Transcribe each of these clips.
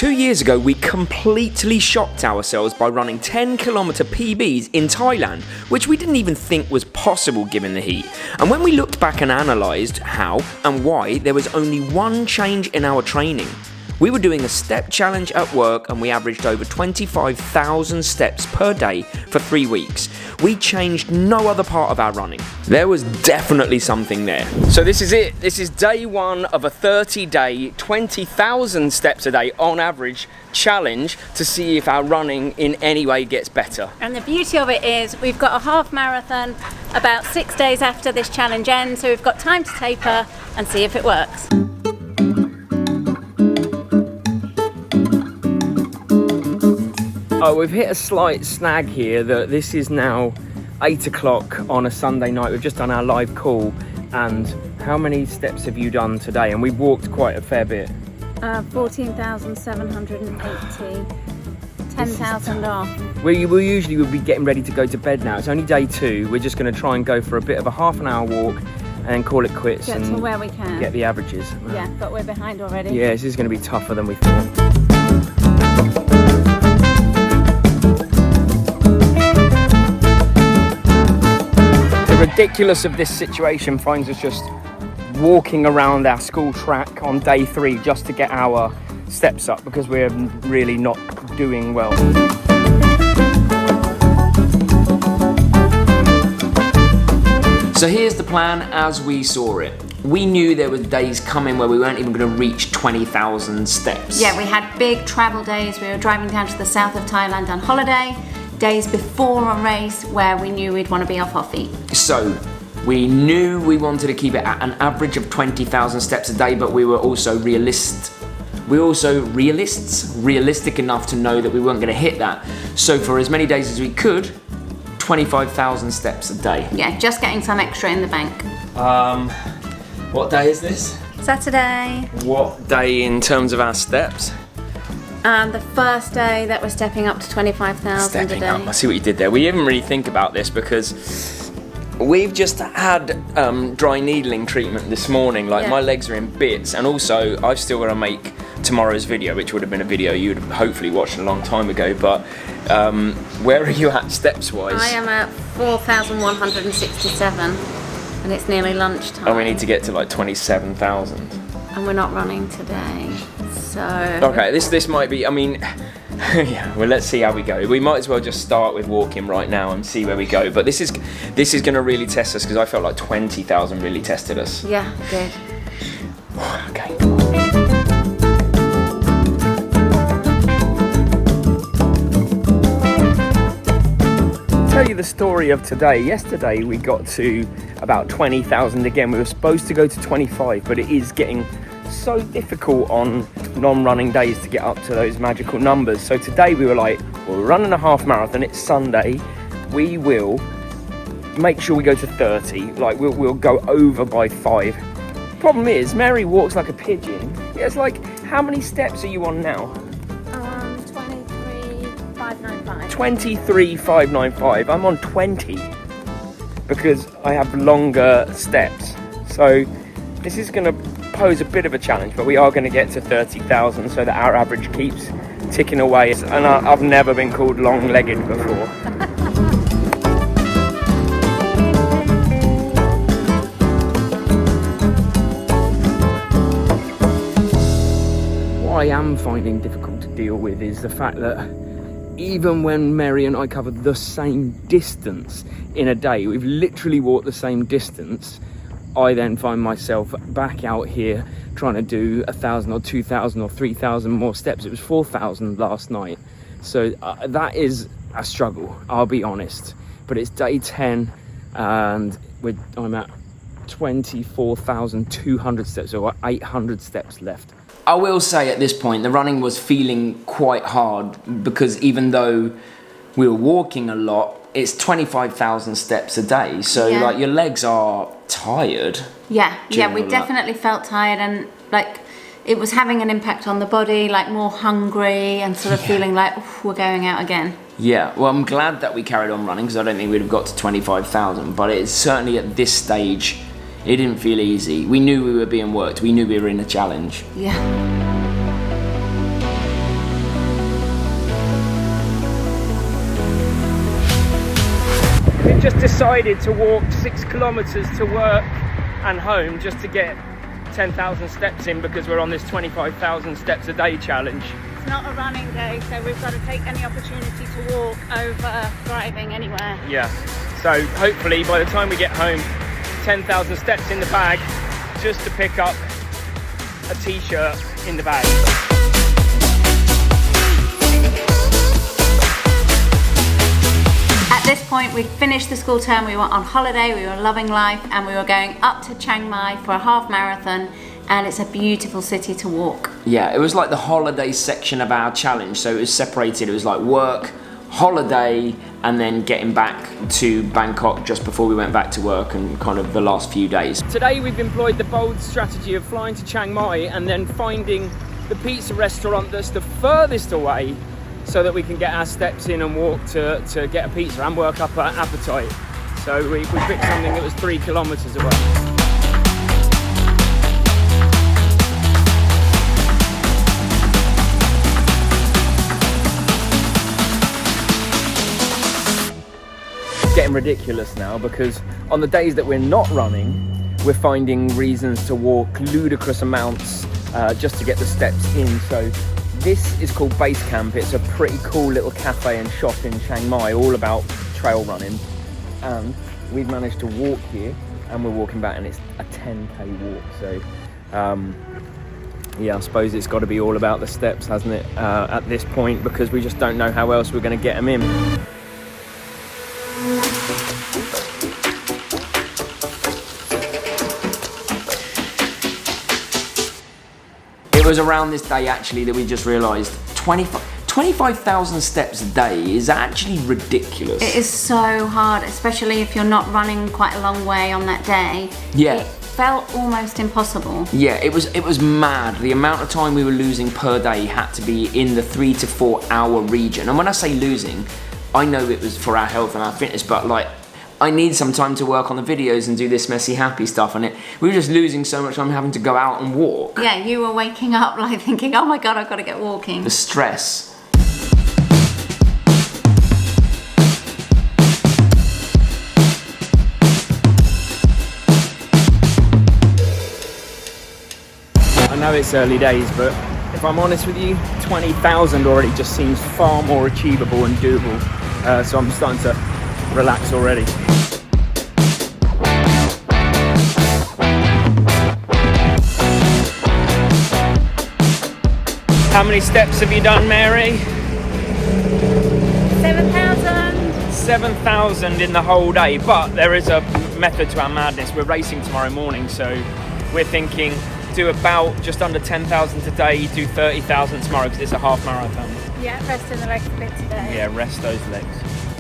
2 years ago, we completely shocked ourselves by running 10-kilometre PBs in Thailand, which we didn't even think was possible given the heat. And when we looked back and analysed how and why, there was only one change in our training. We were doing a step challenge at work and we averaged over 25,000 steps per day for 3 weeks. We changed no other part of our running. There was definitely something there. So this is it. This is day one of a 30-day, 20,000 steps a day on average challenge to see if our running in any way gets better. And the beauty of it is we've got a half marathon about 6 days after this challenge ends, so we've got time to taper and see if it works. Oh, we've hit a slight snag here that this is now 8 o'clock on a Sunday night. We've just done our live call. And how many steps have you done today? And we've walked quite a fair bit. 14,780. 10,000 off. We usually would be getting ready to go to bed now. It's only day 2. We're just going to try and go for a bit of a half an hour walk and then call it quits. Get to where we can. Get the averages. Yeah, but we're behind already. Yeah, this is going to be tougher than we thought. Ridiculous of this situation finds us just walking around our school track on day 3 just to get our steps up because we're really not doing well. So here's the plan as we saw it. We knew there were days coming where we weren't even going to reach 20,000 steps. Yeah, we had big travel days. We were driving down to the south of Thailand on holiday. Days before a race where we knew we'd want to be off our feet. So we knew we wanted to keep it at an average of 20,000 steps a day, but we were also realistic enough to know that we weren't going to hit that. So for as many days as we could, 25,000 steps a day. Yeah, just getting some extra in the bank. What day is this? Saturday. What day in terms of our steps? The first day that we're stepping up to 25,000 a day. Up. I see what you did there. We didn't really think about this because we've just had dry needling treatment this morning. Like my legs are in bits, and also I've still got to make tomorrow's video, which would have been a video you'd have hopefully watched a long time ago. But where are you at steps wise? I am at 4,167 and it's nearly lunchtime. And we need to get to like 27,000. And we're not running today. So okay, this might be, I mean, yeah, well, let's see how we go. We might as well just start with walking right now and see where we go. But this is going to really test us because I felt like 20,000 really tested us. Yeah, it did. Okay. Tell you the story of today. Yesterday we got to about 20,000 again. We were supposed to go to 25, but it is getting so difficult on non-running days to get up to those magical numbers. So today we were like, well, we're running a half marathon, it's Sunday, we will make sure we go to 30, like we'll go over by 5. Problem is, Mary walks like a pigeon. Yeah, it's like, how many steps are you on now? 23,595. 23,595. I'm on 20 because I have longer steps. So this is going to pose a bit of a challenge, but we are going to get to 30,000 so that our average keeps ticking away. And I've never been called long-legged before. What I am finding difficult to deal with is the fact that even when Mary and I covered the same distance in a day, we've literally walked the same distance, I then find myself back out here trying to do 1,000 or 2,000 or 3,000 more steps. It was 4,000 last night. So that is a struggle, I'll be honest. But it's day 10 and I'm at 24,200 steps, or 800 steps left. I will say at this point, the running was feeling quite hard because even though we were walking a lot, it's 25,000 steps a day. So like your legs are tired. Yeah, we definitely felt tired, and like it was having an impact on the body, like more hungry and sort of feeling like we're going out again. Yeah, well, I'm glad that we carried on running because I don't think we'd have got to 25,000, but it's certainly at this stage, it didn't feel easy. We knew we were being worked. We knew we were in a challenge. Yeah. just decided to walk 6 kilometers to work and home just to get 10,000 steps in, because we're on this 25,000 steps a day challenge. It's not a running day, so we've got to take any opportunity to walk over driving anywhere. Yeah, so hopefully by the time we get home, 10,000 steps in the bag, just to pick up a t-shirt in the bag. At this point, we'd finished the school term, we were on holiday, we were loving life, and we were going up to Chiang Mai for a half marathon, and it's a beautiful city to walk. Yeah, it was like the holiday section of our challenge, so it was separated. It was like work, holiday, and then getting back to Bangkok just before we went back to work, and kind of the last few days. Today we've employed the bold strategy of flying to Chiang Mai and then finding the pizza restaurant that's the furthest away, so that we can get our steps in and walk to get a pizza and work up our appetite. So we picked something that was 3 kilometers away. Getting ridiculous now, because on the days that we're not running, we're finding reasons to walk ludicrous amounts just to get the steps in. So this is called Base Camp. It's a pretty cool little cafe and shop in Chiang Mai, all about trail running. And we've managed to walk here, and we're walking back, and it's a 10k walk. So yeah, I suppose it's got to be all about the steps, hasn't it, at this point, because we just don't know how else we're going to get them in. It was around this day actually that we just realised 25,000 steps a day is actually ridiculous. It is so hard, especially if you're not running quite a long way on that day. Yeah. It felt almost impossible. Yeah, it was mad. The amount of time we were losing per day had to be in the 3 to 4 hour region. And when I say losing, I know it was for our health and our fitness, but like, I need some time to work on the videos and do this messy happy stuff, and we were just losing so much time having to go out and walk. Yeah, you were waking up like thinking, oh my god, I've got to get walking. The stress. I know it's early days, but if I'm honest with you, 20,000 already just seems far more achievable and doable. So I'm starting to relax already. How many steps have you done, Mary? 7,000. 7,000 in the whole day, but there is a method to our madness. We're racing tomorrow morning, so we're thinking do about just under 10,000 today, do 30,000 tomorrow because it's a half marathon. Yeah, resting the legs a bit today. Yeah, rest those legs.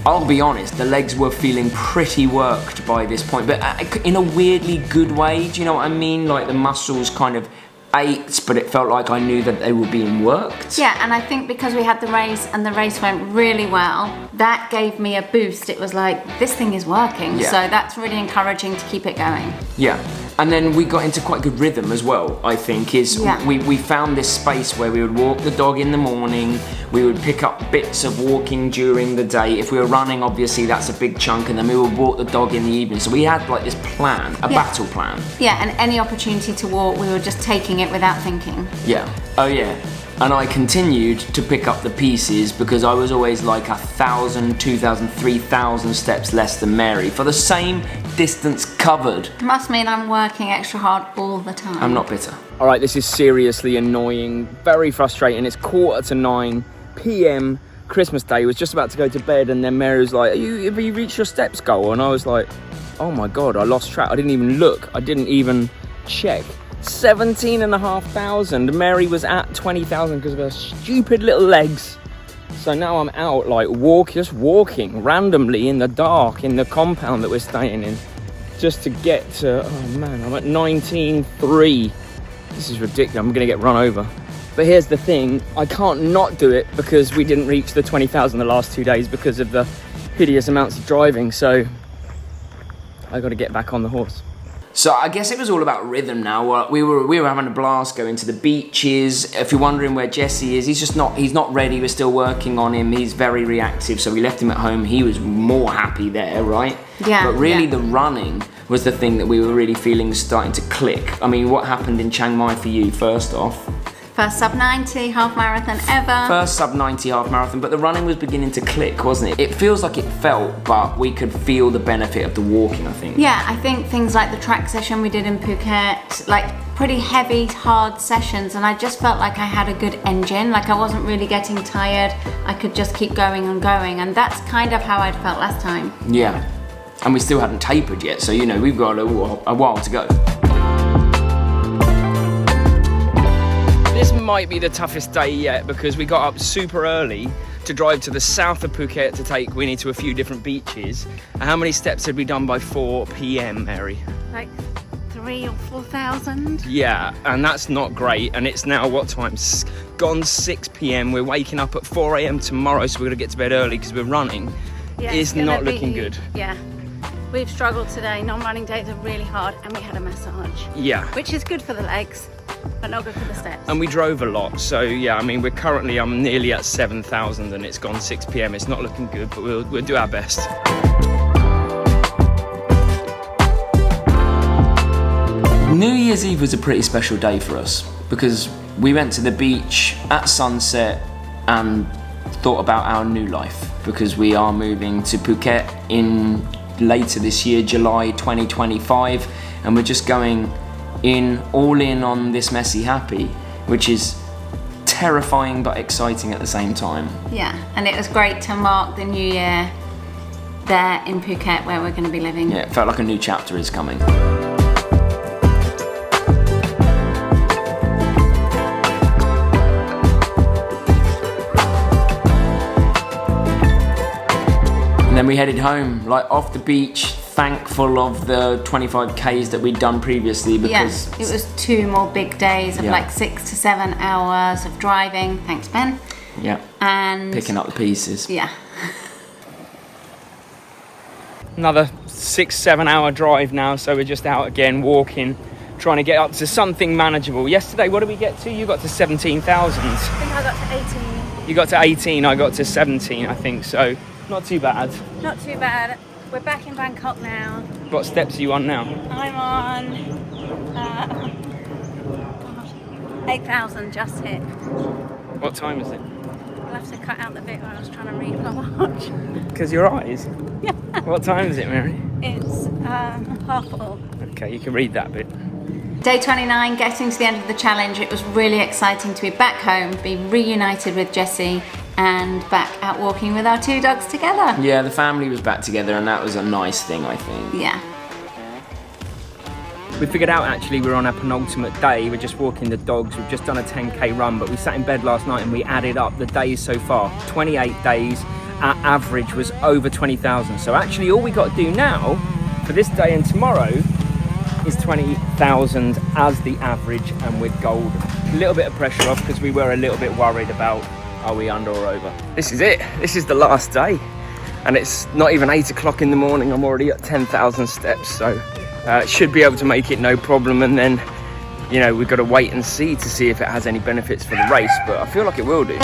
I'll be honest, the legs were feeling pretty worked by this point, but in a weirdly good way, do you know what I mean? Like the muscles kind of ached, but it felt like I knew that they were being worked. Yeah, and I think because we had the race and the race went really well, that gave me a boost. It was like, this thing is working. Yeah. So that's really encouraging to keep it going. Yeah, and then we got into quite good rhythm as well, I think, we found this space where we would walk the dog in the morning, we would pick up bits of walking during the day. If we were running, obviously that's a big chunk, and then we would walk the dog in the evening. So we had like this plan, a battle plan. Yeah, and any opportunity to walk, we were just taking it without thinking. Yeah, oh yeah. And I continued to pick up the pieces because I was always like 1,000, 2,000, 3,000 steps less than Mary for the same distance covered. Must mean I'm working extra hard all the time. I'm not bitter. All right, this is seriously annoying, very frustrating. It's 9:15 p.m. Christmas Day. Was just about to go to bed, and then Mary was like, have you reached your steps goal? And I was like, oh my God, I lost track. I didn't even look. I didn't even check. 17,500. Mary was at 20,000 because of her stupid little legs. So now I'm out like just walking randomly in the dark in the compound that we're staying in, just to get to, oh man, I'm at 19.3. This is ridiculous. I'm gonna get run over. But here's the thing, I can't not do it because we didn't reach the 20,000 the last 2 days because of the hideous amounts of driving. So I got to get back on the horse. So I guess it was all about rhythm now. We were having a blast going to the beaches. If you're wondering where Jesse is, he's not ready. We're still working on him. He's very reactive, so we left him at home. He was more happy there, right? Yeah. But really the running was the thing that we were really feeling starting to click. I mean, what happened in Chiang Mai for you, first off? First sub 90 half marathon ever. First sub 90 half marathon, but the running was beginning to click, wasn't it? It feels like it felt, but we could feel the benefit of the walking, I think. Yeah, I think things like the track session we did in Phuket, like pretty heavy, hard sessions, and I just felt like I had a good engine, like I wasn't really getting tired. I could just keep going and going, and that's kind of how I'd felt last time. Yeah, and we still hadn't tapered yet, so you know, we've got a while to go. This might be the toughest day yet because we got up super early to drive to the south of Phuket to take Winnie to a few different beaches. And how many steps had we done by 4 p.m, Mary? Like 3,000 or 4,000. Yeah, and that's not great. And it's now what time? Gone 6 p.m. We're waking up at 4 a.m. tomorrow, so we're gonna get to bed early because we're running. Yeah, it's not looking good. Yeah. We've struggled today. Non-running days are really hard, and we had a massage. Yeah. Which is good for the legs, but not good for the steps. And we drove a lot, so yeah, I mean, we're currently, I'm nearly at 7,000 and it's gone 6 p.m. It's not looking good, but we'll do our best. New Year's Eve was a pretty special day for us because we went to the beach at sunset and thought about our new life because we are moving to Phuket in later this year, July 2025, and we're just going all in on this messy happy, which is terrifying but exciting at the same time. Yeah, and it was great to mark the new year there in Phuket where we're going to be living. Yeah, it felt like a new chapter is coming. And then we headed home, like off the beach, thankful of the 25Ks that we'd done previously because... Yeah, it was 2 more big days of like 6 to 7 hours of driving. Thanks, Ben. Yeah. And... picking up the pieces. Yeah. Another 6-7 hour drive now, so we're just out again, walking, trying to get up to something manageable. Yesterday, what did we get to? You got to 17,000. I think I got to 18. You got to 18, I got to 17, I think, so not too bad. Not too bad. We're back in Bangkok now. What steps are you on now? I'm on 8,000 just hit. What time is it? I'll have to cut out the bit where I was trying to read my watch. Because your eyes? Yeah. What time is it, Mary? It's 4:30. Okay, you can read that bit. Day 29, getting to the end of the challenge. It was really exciting to be back home, be reunited with Jessie, and back out walking with our 2 dogs together. Yeah, the family was back together and that was a nice thing, I think. Yeah. We figured out actually we're on our penultimate day. We're just walking the dogs. We've just done a 10k run, but we sat in bed last night and we added up the days so far. 28 days. Our average was over 20,000. So actually all we got to do now for this day and tomorrow is 20,000 as the average, and we're golden. A little bit of pressure off because we were a little bit worried about are we under or over. This is it. This is the last day. And it's not even 8 o'clock in the morning. I'm already at 10,000 steps. So should be able to make it no problem, and then, you know, we've got to wait and see to see if it has any benefits for the race, but I feel like it will do.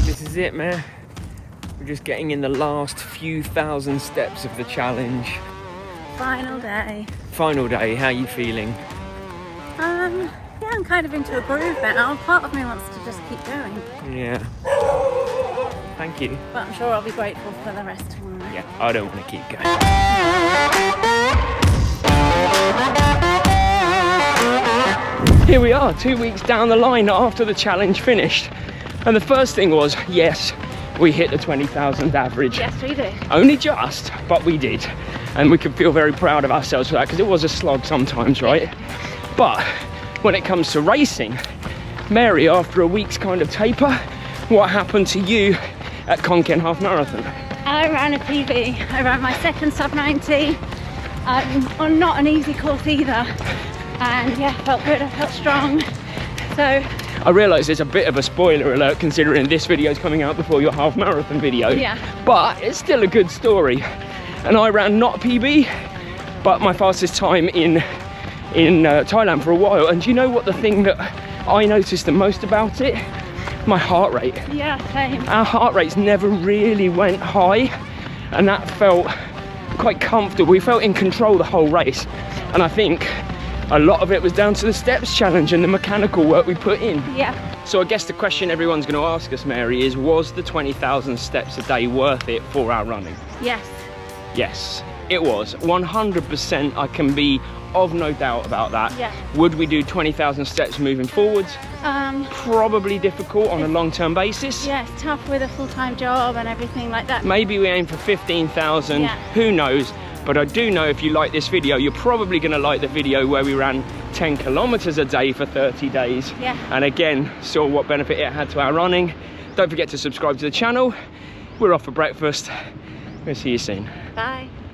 This is it, man. We're just getting in the last few thousand steps of the challenge. Final day. Final day, how are you feeling? Yeah, I'm kind of into a groove now. Part of me wants to just keep going. Yeah. Thank you. But I'm sure I'll be grateful for the rest tomorrow. Yeah, I don't want to keep going. Here we are, 2 weeks down the line after the challenge finished. And the first thing was, yes, we hit the 20,000 average. Yes, we did. Only just, but we did. And we can feel very proud of ourselves for that, because it was a slog sometimes, right? But when it comes to racing, Mary, after a week's kind of taper, what happened to you at Khon Kaen Half Marathon? I ran a PB. I ran my second sub 90 on not an easy course either. And yeah, felt good, I felt strong. So I realise it's a bit of a spoiler alert considering this video is coming out before your half marathon video. Yeah. But it's still a good story. And I ran not a PB, but my fastest time in Thailand for a while. And do you know what the thing that I noticed the most about it? My heart rate. Yeah, same. Our heart rates never really went high, and that felt quite comfortable. We felt in control the whole race, and I think a lot of it was down to the steps challenge and the mechanical work we put in. Yeah. So I guess the question everyone's going to ask us, Mary, is was the 20,000 steps a day worth it for our running? Yes. Yes, it was. 100%. I can be of no doubt about that. Yeah. Would we do 20,000 steps moving forwards? Probably difficult on a long-term basis. Yeah, it's tough with a full-time job and everything like that. Maybe we aim for 15,000, Yeah. Who knows? But I do know if you like this video, you're probably going to like the video where we ran 10 kilometers a day for 30 days. Yeah. And again, saw what benefit it had to our running. Don't forget to subscribe to the channel. We're off for breakfast. We'll see you soon. Bye.